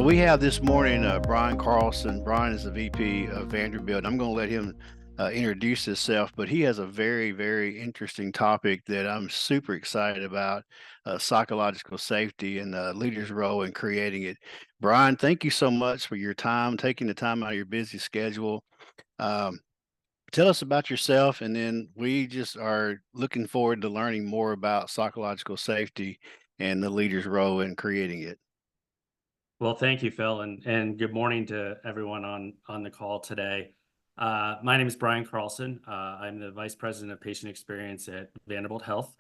So we have this morning Brian Carlson. Brian is the VP of Vanderbilt. I'm going to let him introduce himself, but he has a very, very interesting topic that I'm super excited about: psychological safety and the leader's role in creating it. Brian, thank you so much for your time, taking the time out of your busy schedule. Um, Tell us about yourself, and then we just are looking forward to learning more about psychological safety and the leader's role in creating it. Well, thank you, Phil, and good morning to everyone on the call today. My name is Brian Carlson. I'm the Vice President of Patient Experience at Vanderbilt Health.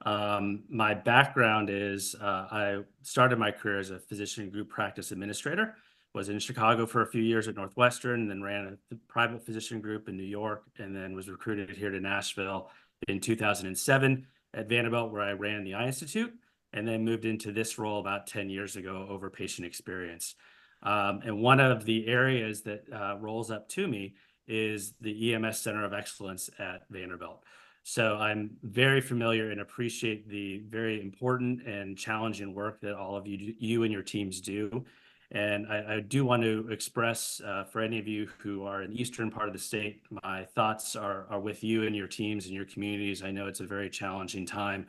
My background is I started my career as a physician group practice administrator. Was in Chicago for a few years at Northwestern, then ran a private physician group in New York, and then was recruited here to Nashville in 2007 at Vanderbilt, where I ran the Eye Institute, and then moved into this role about 10 years ago over patient experience. And one of the areas that rolls up to me is the EMS Center of Excellence at Vanderbilt. So I'm very familiar and appreciate the very important and challenging work that all of you and your teams do. And I do want to express for any of you who are in the eastern part of the state, my thoughts are with you and your teams and your communities. I know it's a very challenging time,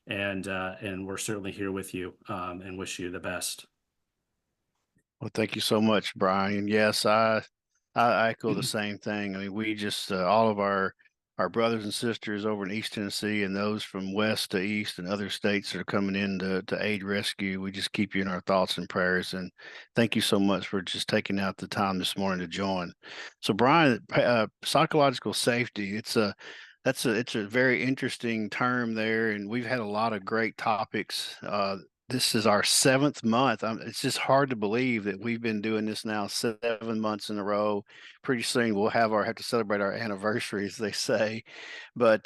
and we're certainly here with you and wish you the best. Well, thank you so much, Brian. Yes, I echo the same thing. I mean, we just all of our brothers and sisters over in East Tennessee and those from west to east and other states that are coming in to aid rescue. We just keep you in our thoughts and prayers. And thank you so much for just taking out the time this morning to join. So, Brian, psychological safety. It's a very interesting term there, and we've had a lot of great topics. This is our seventh month. It's just hard to believe that we've been doing this now 7 months in a row. Pretty soon we'll have to celebrate our anniversary, as they say. But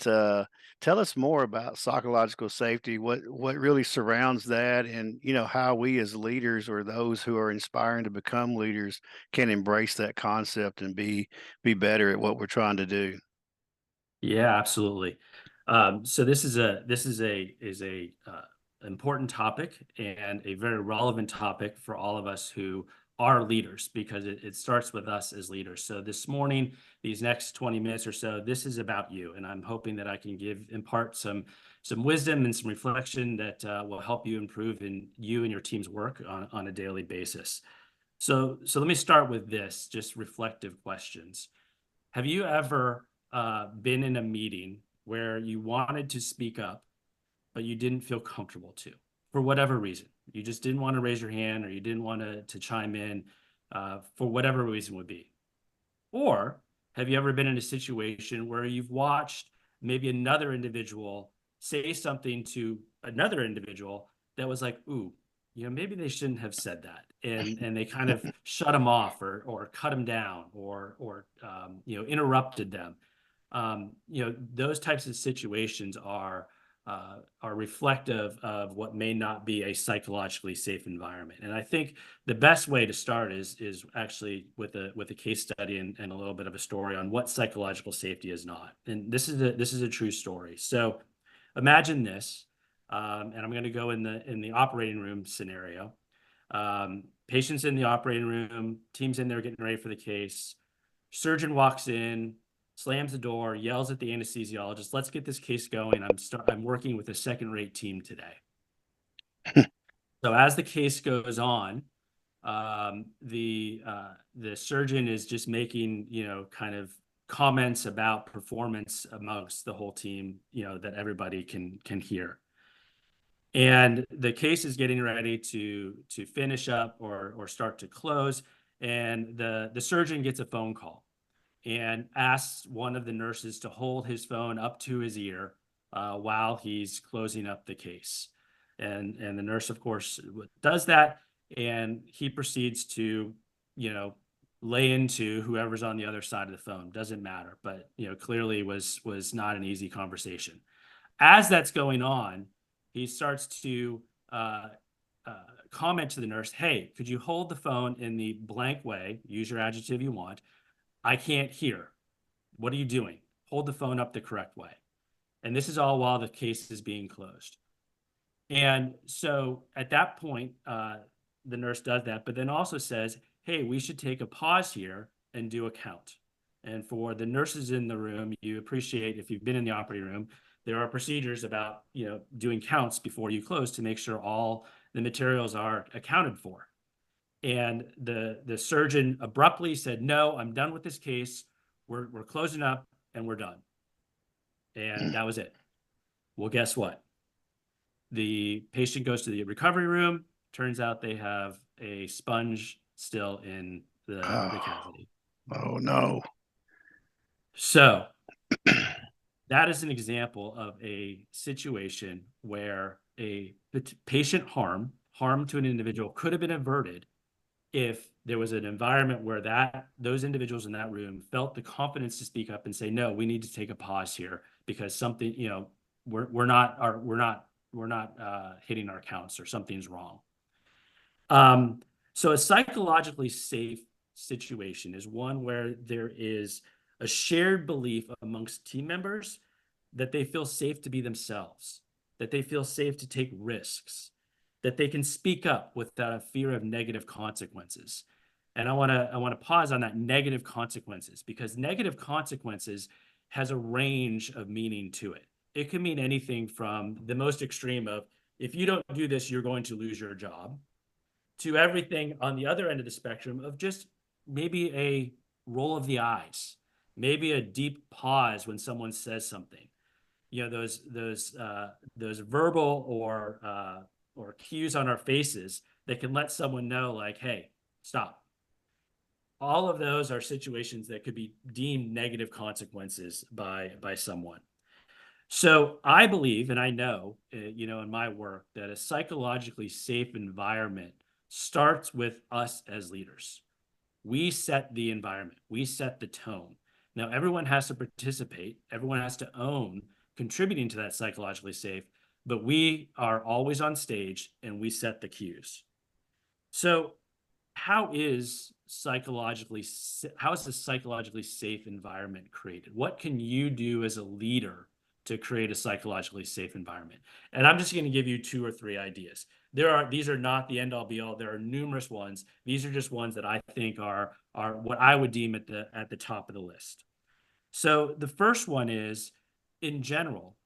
tell us more about psychological safety. What really surrounds that, and how we as leaders or those who are inspiring to become leaders can embrace that concept and be better at what we're trying to do. Yeah, absolutely. So this is a important topic and a very relevant topic for all of us who are leaders because it starts with us as leaders. So this morning, these next 20 minutes or so, this is about you, and I'm hoping that I can impart some wisdom and some reflection that will help you improve in you and your team's work on a daily basis. So let me start with this, just reflective questions. Have you ever been in a meeting where you wanted to speak up, but you didn't feel comfortable to, for whatever reason? You just didn't want to raise your hand or you didn't want to chime in for whatever reason would be. Or have you ever been in a situation where you've watched maybe another individual say something to another individual that was like, ooh, maybe they shouldn't have said that, and they kind of shut them off or cut them down or interrupted them. Those types of situations are reflective of what may not be a psychologically safe environment. And I think the best way to start is actually with a case study and a little bit of a story on what psychological safety is not. And this is a true story. So imagine this, and I'm going to go in the operating room scenario. Patients in the operating room, teams in there getting ready for the case. Surgeon walks in, slams the door, yells at the anesthesiologist, "Let's get this case going. I'm working with a second-rate team today." So as the case goes on, the surgeon is just making kind of comments about performance amongst the whole team, that everybody can hear. And the case is getting ready to finish up or start to close, and the surgeon gets a phone call and asks one of the nurses to hold his phone up to his ear while he's closing up the case. And the nurse, of course, does that, and he proceeds to, lay into whoever's on the other side of the phone. Doesn't matter, but clearly was not an easy conversation. As that's going on, he starts to comment to the nurse, "Hey, could you hold the phone in the blank way? Use your adjective you want. I can't hear. What are you doing? Hold the phone up the correct way." And this is all while the case is being closed. And so at that point, the nurse does that, but then also says, hey, we should take a pause here and do a count. And for the nurses in the room, you appreciate, if you've been in the operating room, there are procedures about, doing counts before you close to make sure all the materials are accounted for. And the surgeon abruptly said, no, I'm done with this case. We're closing up and we're done. And that was it. Well, guess what? The patient goes to the recovery room. Turns out they have a sponge still in the cavity. Oh, no. So that is an example of a situation where a patient harm to an individual could have been averted if there was an environment where those individuals in that room felt the confidence to speak up and say, no, we need to take a pause here because something, we're not hitting our counts or something's wrong. So a psychologically safe situation is one where there is a shared belief amongst team members that they feel safe to be themselves, that they feel safe to take risks, that they can speak up without a fear of negative consequences. And I want to pause on that negative consequences, because negative consequences has a range of meaning to it. It can mean anything from the most extreme of, if you don't do this, you're going to lose your job, to everything on the other end of the spectrum of just maybe a roll of the eyes, maybe a deep pause when someone says something. Those verbal or cues on our faces that can let someone know, like, hey, stop. All of those are situations that could be deemed negative consequences by someone. So I believe, and I know, in my work, that a psychologically safe environment starts with us as leaders. We set the environment. We set the tone. Now, everyone has to participate. Everyone has to own contributing to that psychologically safe, but we are always on stage and we set the cues. So how is a psychologically safe environment created? What can you do as a leader to create a psychologically safe environment? And I'm just going to give you 2 or 3 ideas. These are not the end all be all. There are numerous ones. These are just ones that I think are what I would deem at the top of the list. So the first one is, in general,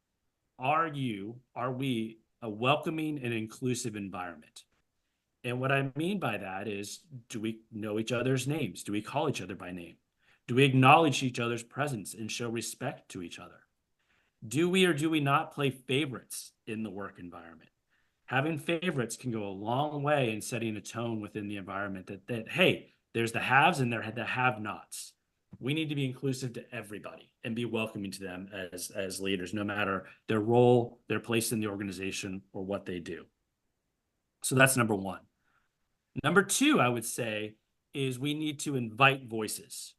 are we a welcoming and inclusive environment? And what I mean by that is, do we know each other's names? Do we call each other by name? Do we acknowledge each other's presence and show respect to each other? Do we or do we not play favorites in the work environment? Having favorites can go a long way in setting a tone within the environment that hey, there's the haves and there are the have-nots. We need to be inclusive to everybody and be welcoming to them as leaders, no matter their role, their place in the organization, or what they do. So that's number 1. Number 2, I would say, is we need to invite voices.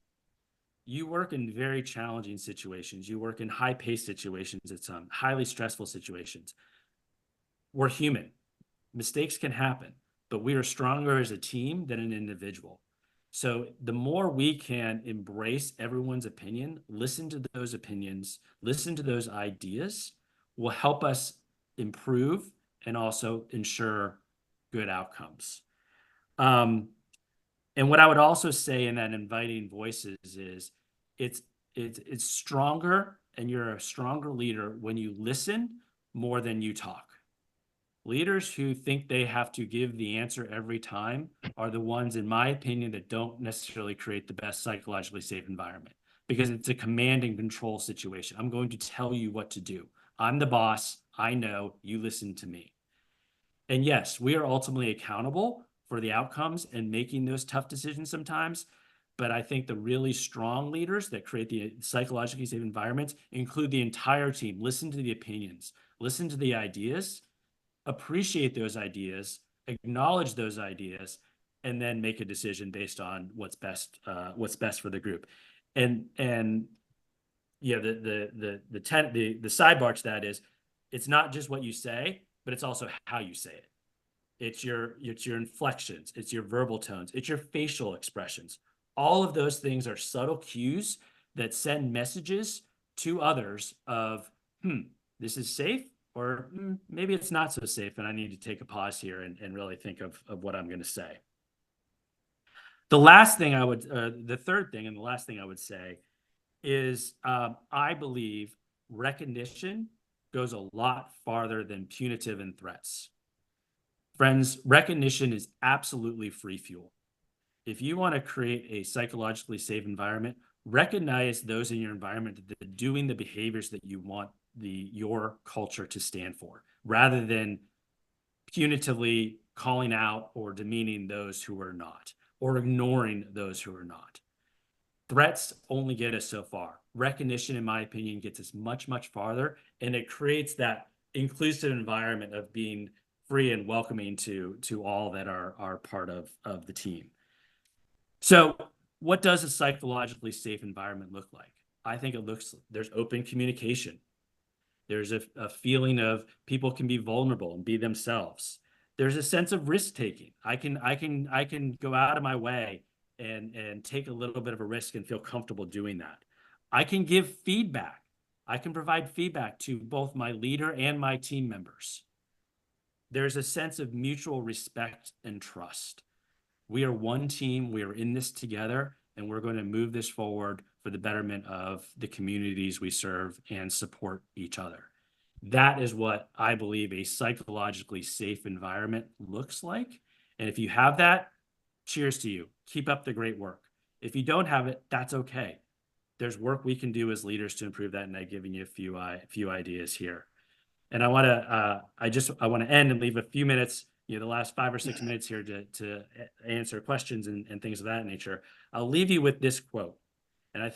You work in very challenging situations. You work in high-paced situations at some highly stressful situations. We're human. Mistakes can happen, but we are stronger as a team than an individual. So the more we can embrace everyone's opinion, listen to those opinions, listen to those ideas, will help us improve and also ensure good outcomes. And what I would also say in that inviting voices is it's stronger, and you're a stronger leader when you listen more than you talk. Leaders who think they have to give the answer every time are the ones, in my opinion, that don't necessarily create the best psychologically safe environment, because it's a command and control situation. I'm going to tell you what to do. I'm the boss. I know. You listen to me. And yes, we are ultimately accountable for the outcomes and making those tough decisions sometimes. But I think the really strong leaders that create the psychologically safe environments include the entire team. Listen to the opinions, listen to the ideas, appreciate those ideas, acknowledge those ideas, and then make a decision based on what's best for the group. And yeah, the sidebar to that is, it's not just what you say, but it's also how you say it. It's your inflections, it's your verbal tones, it's your facial expressions. All of those things are subtle cues that send messages to others of, this is safe, maybe it's not so safe and I need to take a pause here and really think of what I'm going to say. The last thing I would, the third thing and the last thing I would say is I believe recognition goes a lot farther than punitive and threats. Friends, recognition is absolutely free fuel. If you want to create a psychologically safe environment, recognize those in your environment that are doing the behaviors that you want your culture to stand for, rather than punitively calling out or demeaning those who are not, or ignoring those who are not. Threats only get us so far. Recognition, in my opinion, gets us much, much farther, and it creates that inclusive environment of being free and welcoming to all that are part of the team. So what does a psychologically safe environment look like? I think there's open communication. There's a feeling of people can be vulnerable and be themselves. There's a sense of risk taking. I can go out of my way and take a little bit of a risk and feel comfortable doing that. I can give feedback. I can provide feedback to both my leader and my team members. There's a sense of mutual respect and trust. We are one team. We are in this together, and we're going to move this forward for the betterment of the communities we serve and support each other. That is what I believe a psychologically safe environment looks like. And if you have that, cheers to you. Keep up the great work. If you don't have it, that's okay. There's work we can do as leaders to improve that, and I've given you a few ideas here. And I want to end and leave a few minutes, the last 5 or 6 minutes here to answer questions and things of that nature. I'll leave you with this quote. And I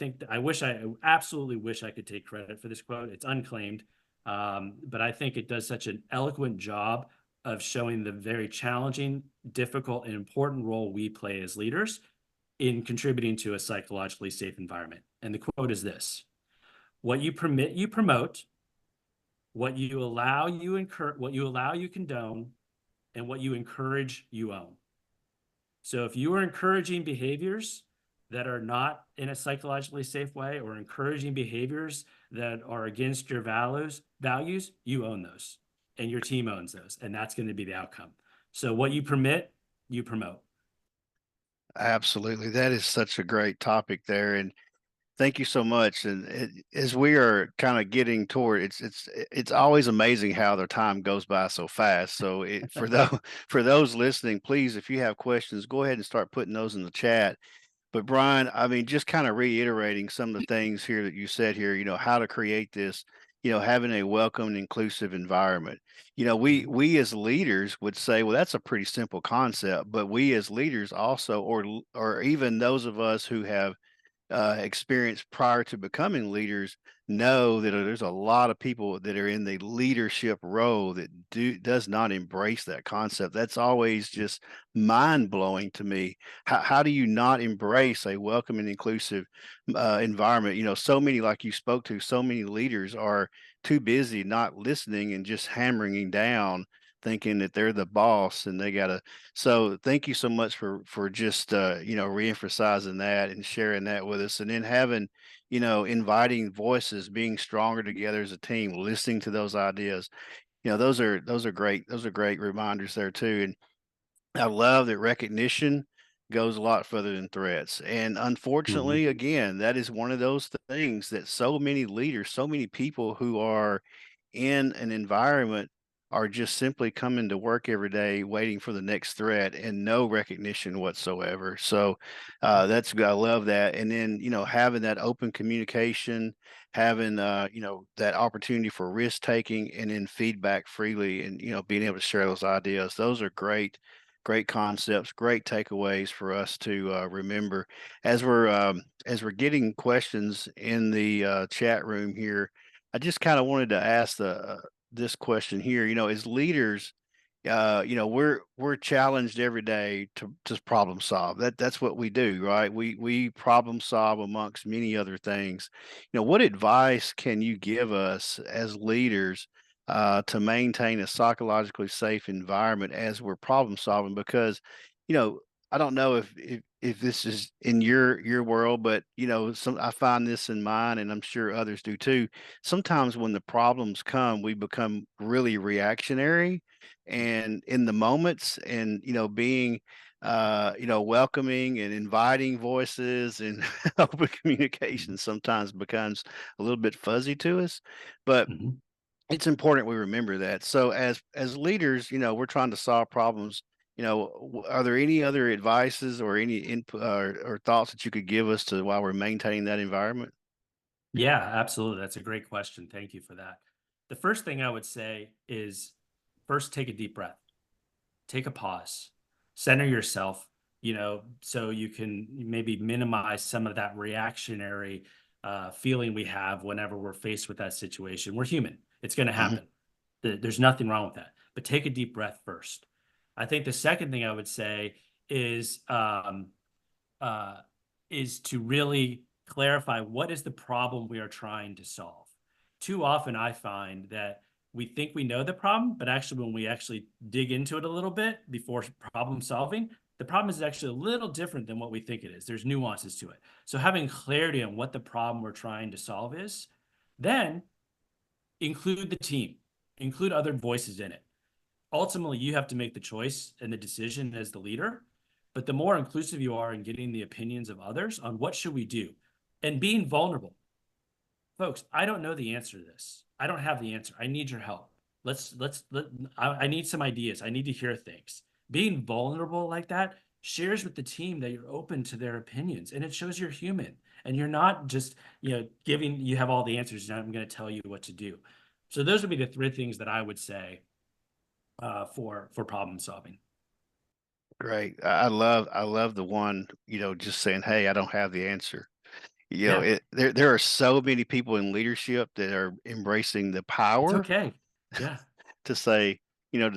absolutely wish I could take credit for this quote. It's unclaimed, but I think it does such an eloquent job of showing the very challenging, difficult, and important role we play as leaders in contributing to a psychologically safe environment. And the quote is this: "What you permit, you promote. What you allow, you condone, and what you encourage, you own." So if you are encouraging behaviors that are not in a psychologically safe way, or encouraging behaviors that are against your values, you own those, and your team owns those, and that's going to be the outcome. So what you permit, you promote. Absolutely. That is such a great topic there. And thank you so much. And as we are kind of getting toward, it's always amazing how the time goes by so fast. So for those for those listening, please, if you have questions, go ahead and start putting those in the chat. But Brian, I mean, just kind of reiterating some of the things here that you said here, how to create this, having a welcome and inclusive environment. We as leaders would say, well, that's a pretty simple concept, but we as leaders also, or even those of us who have experience prior to becoming leaders, know that there's a lot of people that are in the leadership role that does not embrace that concept. That's always just mind blowing to me. How do you not embrace a welcome and inclusive environment? So many, like you spoke to, so many leaders are too busy not listening and just hammering down, thinking that they're the boss and they gotta. So thank you so much for just reemphasizing that and sharing that with us, and then having, inviting voices, being stronger together as a team, listening to those ideas. Those are great. Those are great reminders there too. And I love that recognition goes a lot further than threats. And Mhm. unfortunately, again, that is one of those things that so many leaders, so many people who are in an environment are just simply coming to work every day waiting for the next threat and no recognition whatsoever. So I love that. And then, having that open communication, having that opportunity for risk taking and then feedback freely, and being able to share those ideas. Those are great concepts, great takeaways for us to remember as we're getting questions in the chat room here. I just kind of wanted to ask this question here. As leaders, we're challenged every day to problem solve. That's what we do, right? We problem solve amongst many other things. What advice can you give us as leaders to maintain a psychologically safe environment as we're problem solving? Because, you know, I don't know if this is in your world, but some I find this in mine, and I'm sure others do too. Sometimes when the problems come, we become really reactionary, and in the moments, and being welcoming and inviting voices and open communication sometimes becomes a little bit fuzzy to us. But Mhm. it's important we remember that. So as leaders, we're trying to solve problems. Are there any other advices or any input or thoughts that you could give us to while we're maintaining that environment? Yeah, absolutely. That's a great question. Thank you for that. The first thing I would say is first take a deep breath, take a pause, center yourself, so you can maybe minimize some of that reactionary feeling we have whenever we're faced with that situation. We're human, it's going to Hmm. happen. There's nothing wrong with that, but take a deep breath first. I think the second thing I would say is uh, is to really clarify what is the problem we are trying to solve. Too often, I find that we think we know the problem, but actually, when we actually dig into it a little bit before problem solving, the problem is actually a little different than what we think it is. There's nuances to it. So, having clarity on what the problem we're trying to solve is, then include the team, include other voices in it. Ultimately, you have to make the choice and the decision as the leader, but the more inclusive you are in getting the opinions of others on what should we do and being vulnerable. Folks, I don't know the answer to this. I don't have the answer. I need your help. I need some ideas. I need to hear things. Being vulnerable like that shares with the team that you're open to their opinions, and it shows you're human and you're not just, giving you have all the answers and I'm going to tell you what to do. So those would be the three things that I would say for problem solving. Great. I love the one, just saying, "Hey, I don't have the answer." Yeah, There are so many people in leadership that are embracing the it's power okay. Yeah, to say,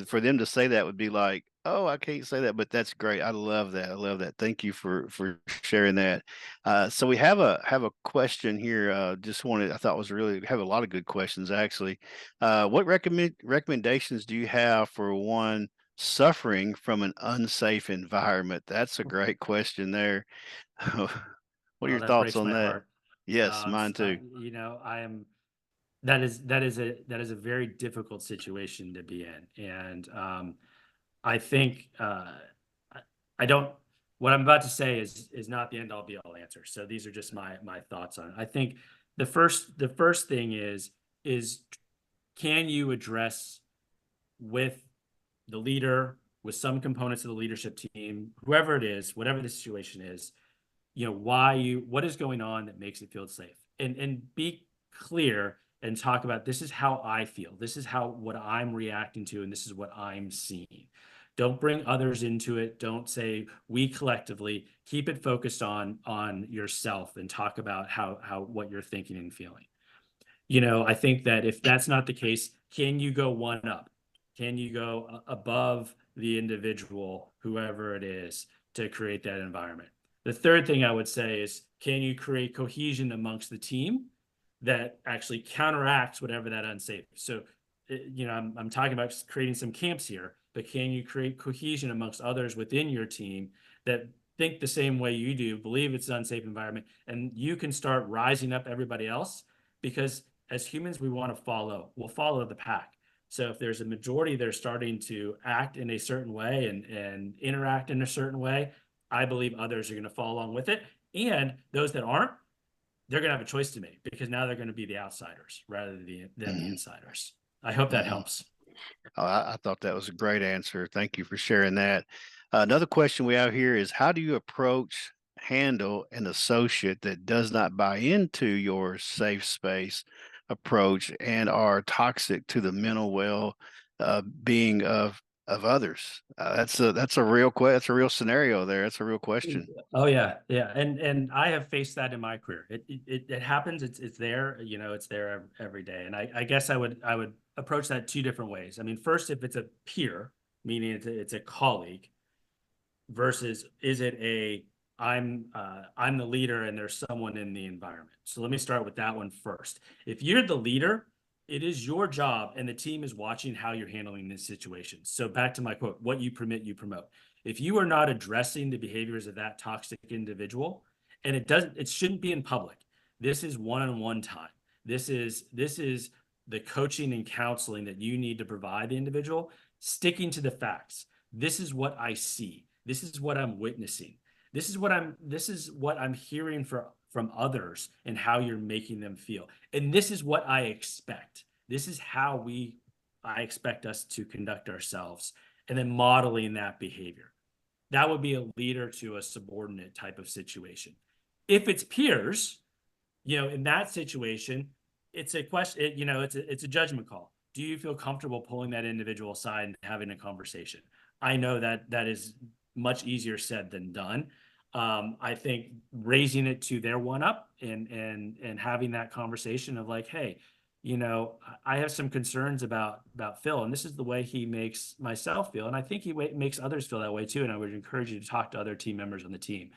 for them to say that would be like, "Oh, I can't say that," but that's great. I love that. I love that. Thank you for sharing that. So we have a question here. Just wanted I thought was really have a lot of good questions actually. What recommendations do you have for one suffering from an unsafe environment? That's a great question there. What are well, your that thoughts breaks on my that? heart. Yes, mine too. I am that is a very difficult situation to be in, and I think I, I don't. What I'm about to say is not the end all be all answer. So these are just my thoughts on it. I think the first thing is can you address with the leader, with some components of the leadership team, whoever it is, whatever the situation is, what is going on that makes it feel safe, and be clear and talk about this is how I feel, this is how what I'm reacting to, and this is what I'm seeing. Don't bring others into it. Don't say we collectively. Keep it focused on yourself and talk about how what you're thinking and feeling. I think that if that's not the case, can you go one up? Can you go above the individual, whoever it is, to create that environment? The third thing I would say is, can you create cohesion amongst the team that actually counteracts whatever that unsafe? So, I'm talking about creating some camps here, but can you create cohesion amongst others within your team that think the same way you do, believe it's an unsafe environment, and you can start rising up everybody else? Because as humans, we want to we'll follow the pack. So if there's a majority that are starting to act in a certain way and interact in a certain way, I believe others are going to follow along with it. And those that aren't, they're going to have a choice to make because now they're going to be the outsiders rather than the Hmm. insiders. I hope that Hmm. helps. Oh, I thought that was a great answer. Thank you for sharing that. Another question we have here is how do you handle an associate that does not buy into your safe space approach and are toxic to the mental being of others? That's a real scenario there. That's a real question. Oh yeah, yeah, and I have faced that in my career. It happens. It's there. It's there every day. And I guess I would approach that two different ways. I mean, first, if it's a peer, meaning it's a colleague, versus is it a I'm the leader and there's someone in the environment. So let me start with that one first. If you're the leader, it is your job and the team is watching how you're handling this situation. So back to my quote, what you permit, you promote. If you are not addressing the behaviors of that toxic individual, and it shouldn't be in public. This is one-on-one time. This is the coaching and counseling that you need to provide the individual, sticking to the facts. This is what I see. This is what I'm witnessing. This is what I'm hearing from others and how you're making them feel. And this is what I expect. This is how I expect us to conduct ourselves, and then modeling that behavior. That would be a leader to a subordinate type of situation. If it's peers, in that situation, it's a question, it's a judgment call. Do you feel comfortable pulling that individual aside and having a conversation? I know that is much easier said than done. I think raising it to their one up and having that conversation of like, hey, I have some concerns about Phil, and this is the way he makes myself feel, and I think he makes others feel that way too. And I would encourage you to talk to other team members on the team,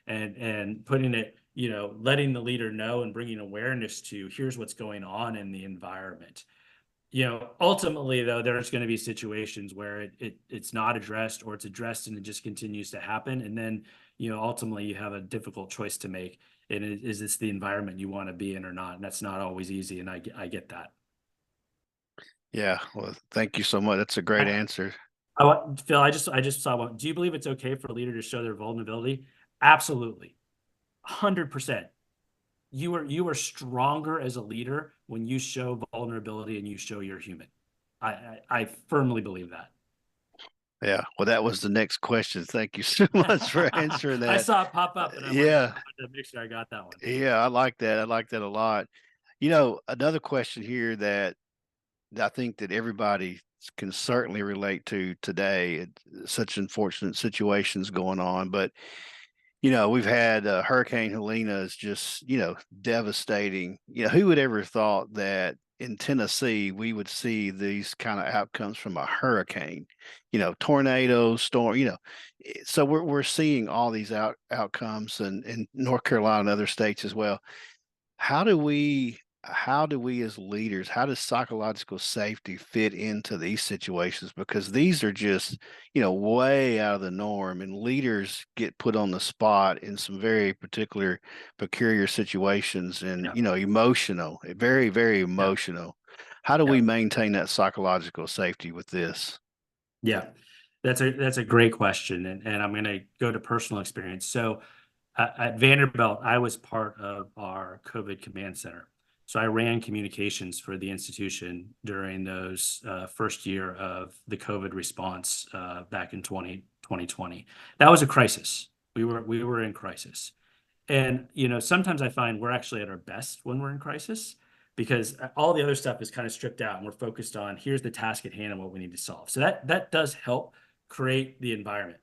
and putting it, letting the leader know and bringing awareness to here's what's going on in the environment. Ultimately though, there's going to be situations where it's not addressed, or it's addressed and it just continues to happen, and then ultimately you have a difficult choice to make. And is this the environment you want to be in or not? And that's not always easy. And I get that. Yeah. Well, thank you so much. That's a great answer. Phil, I just saw one. Do you believe it's okay for a leader to show their vulnerability? Absolutely. 100%. You are stronger as a leader when you show vulnerability and you show you're human. I firmly believe that. Yeah. Well, that was the next question. Thank you so much for answering that. I saw it pop up and I wanted to make sure I got that one. Yeah, I like that. I like that a lot. Another question here that I think that everybody can certainly relate to today. Such unfortunate situations going on, but we've had Hurricane Helena is just devastating. Who would ever thought that in Tennessee we would see these kind of outcomes from a hurricane? Tornado, storm. So we're seeing all these outcomes in North Carolina and other states as well. How do we as leaders, how does psychological safety fit into these situations? Because these are just, way out of the norm, and leaders get put on the spot in some very particular peculiar situations, and, Yeah. Emotional, very, very Yeah. emotional. How do we Yeah. maintain that psychological safety with this? Yeah, that's a great question. And I'm going to go to personal experience. So at Vanderbilt, I was part of our COVID command center. So I ran communications for the institution during those first year of the COVID response back in 2020. That was a crisis. We were in crisis. And sometimes I find we're actually at our best when we're in crisis, because all the other stuff is kind of stripped out and we're focused on here's the task at hand and what we need to solve. So that does help create the environment.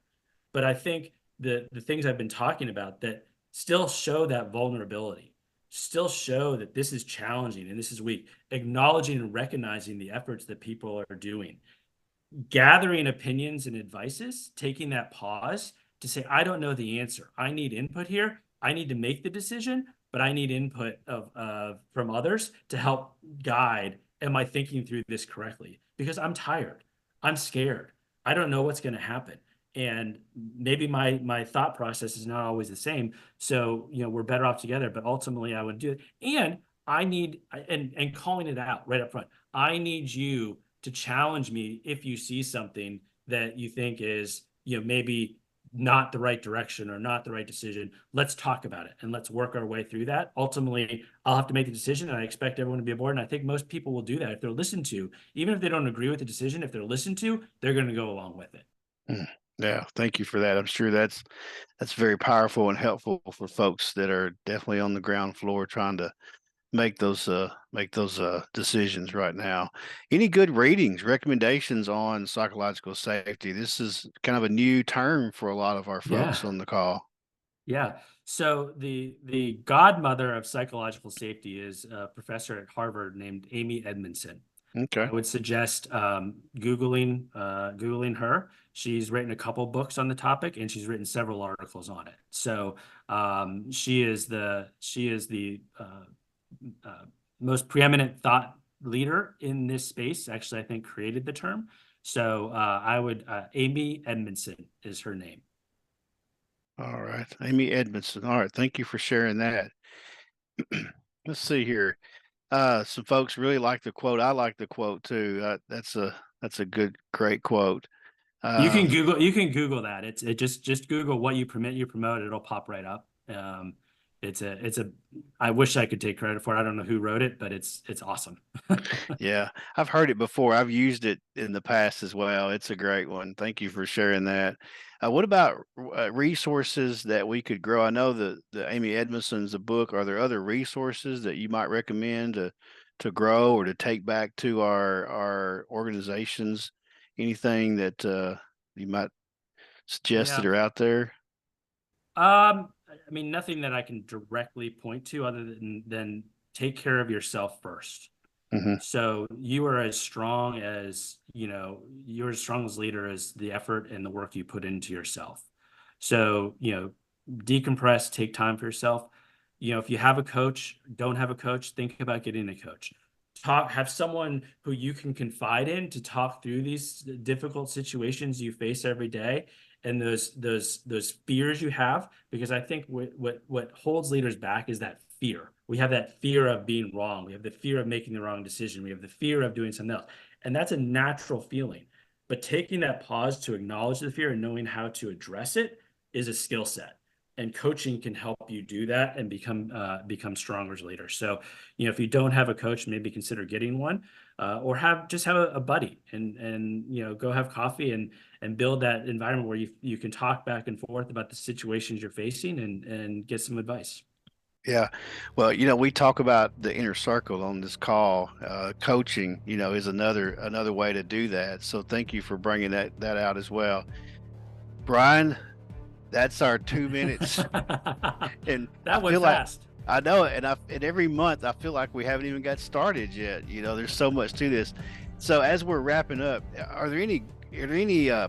But I think the things I've been talking about that still show that vulnerability, still show that this is challenging and this is weak, acknowledging and recognizing the efforts that people are doing, gathering opinions and advices, taking that pause to say, I don't know the answer. I need input here. I need to make the decision, but I need input from others to help guide. Am I thinking through this correctly? Because I'm tired. I'm scared. I don't know what's going to happen. And maybe my thought process is not always the same. So, we're better off together, but ultimately I would do it. And I need, and calling it out right up front. I need you to challenge me if you see something that you think is, maybe not the right direction or not the right decision. Let's talk about it and let's work our way through that. Ultimately, I'll have to make the decision, and I expect everyone to be aboard. And I think most people will do that if they're listened to. Even if they don't agree with the decision, if they're listened to, they're going to go along with it. Yeah, thank you for that. I'm sure that's very powerful and helpful for folks that are definitely on the ground floor trying to make those decisions right now. Any good readings, recommendations on psychological safety? This is kind of a new term for a lot of our folks Yeah. on the call. Yeah. So the godmother of psychological safety is a professor at Harvard named Amy Edmondson. Okay. I would suggest Googling her. She's written a couple books on the topic, and she's written several articles on it. So she is the most preeminent thought leader in this space. Actually, I think created the term. So I would, Amy Edmondson is her name. All right. Amy Edmondson. All right. Thank you for sharing that. Let's see here. Some folks really like the quote. I like the quote too. That's a good, great quote. Uh, You can Google that. It just Google what you permit, you promote, it'll pop right up. It's a I wish I could take credit for it. I don't know who wrote it, but it's awesome. yeah, I've heard it before. I've used it in the past as well. It's a great one. Thank you for sharing that. What about resources that we could grow? I know the Amy Edmondson's a book. Are there other resources that you might recommend to grow or to take back to our organizations? Anything that you might suggest that Yeah. are out there? I mean, nothing that I can directly point to other than take care of yourself first. Hmm. So you are as strong as, you're as strong as leader as the effort and the work you put into yourself. So, decompress, take time for yourself. If you have a coach, don't have a coach, think about getting a coach. Have someone who you can confide in to talk through these difficult situations you face every day and those fears you have, because I think what holds leaders back is that fear. We have that fear of being wrong. We have the fear of making the wrong decision. We have the fear of doing something else. And that's a natural feeling. But taking that pause to acknowledge the fear and knowing how to address it is a skill set. And coaching can help you do that and become stronger as a leader. So, if you don't have a coach, maybe consider getting one, or just have a buddy and go have coffee and build that environment where you can talk back and forth about the situations you're facing and get some advice. Yeah. Well, we talk about the inner circle on this call. Coaching, is another way to do that. So thank you for bringing that out as well. Brian, that's our 2 minutes. And I That went feel like fast. I know it. And every month I feel like we haven't even got started yet. There's so much to this. So as we're wrapping up, are there any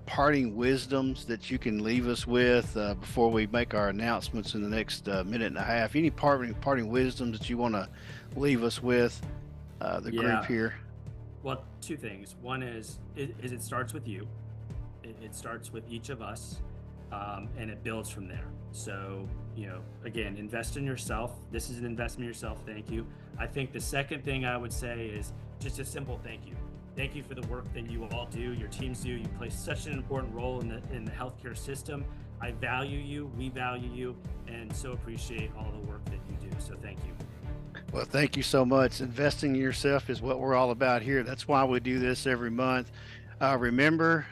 parting wisdoms that you can leave us with before we make our announcements in the next minute and a half? Any parting wisdoms that you want to leave us with, the group Yeah. here? Well, two things. One is it starts with you. It starts with each of us, and it builds from there. So, again, invest in yourself. This is an investment in yourself. Thank you. I think the second thing I would say is just a simple thank you. Thank you for the work that you all do, your teams do. You play such an important role in the healthcare system. I value you, we value you, and so appreciate all the work that you do. So thank you. Well, thank you so much. Investing in yourself is what we're all about here. That's why we do this every month. Remember,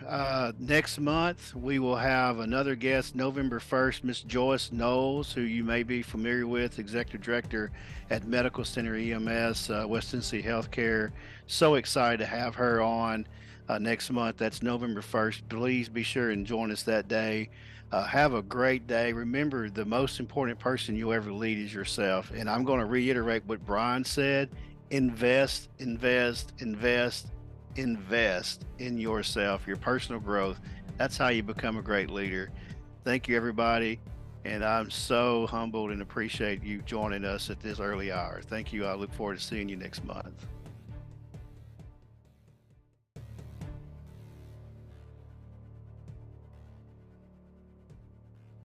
next month we will have another guest, November 1st, Miss Joyce Knowles, who you may be familiar with, Executive Director at Medical Center EMS, West Tennessee Healthcare. So excited to have her on next month. That's November 1st. Please be sure and join us that day. Have a great day. Remember, the most important person you'll ever lead is yourself. And I'm going to reiterate what Brian said: invest, invest, invest, invest in yourself, your personal growth. That's how you become a great leader. Thank you, everybody. And I'm so humbled and appreciate you joining us at this early hour. Thank you. I look forward to seeing you next month.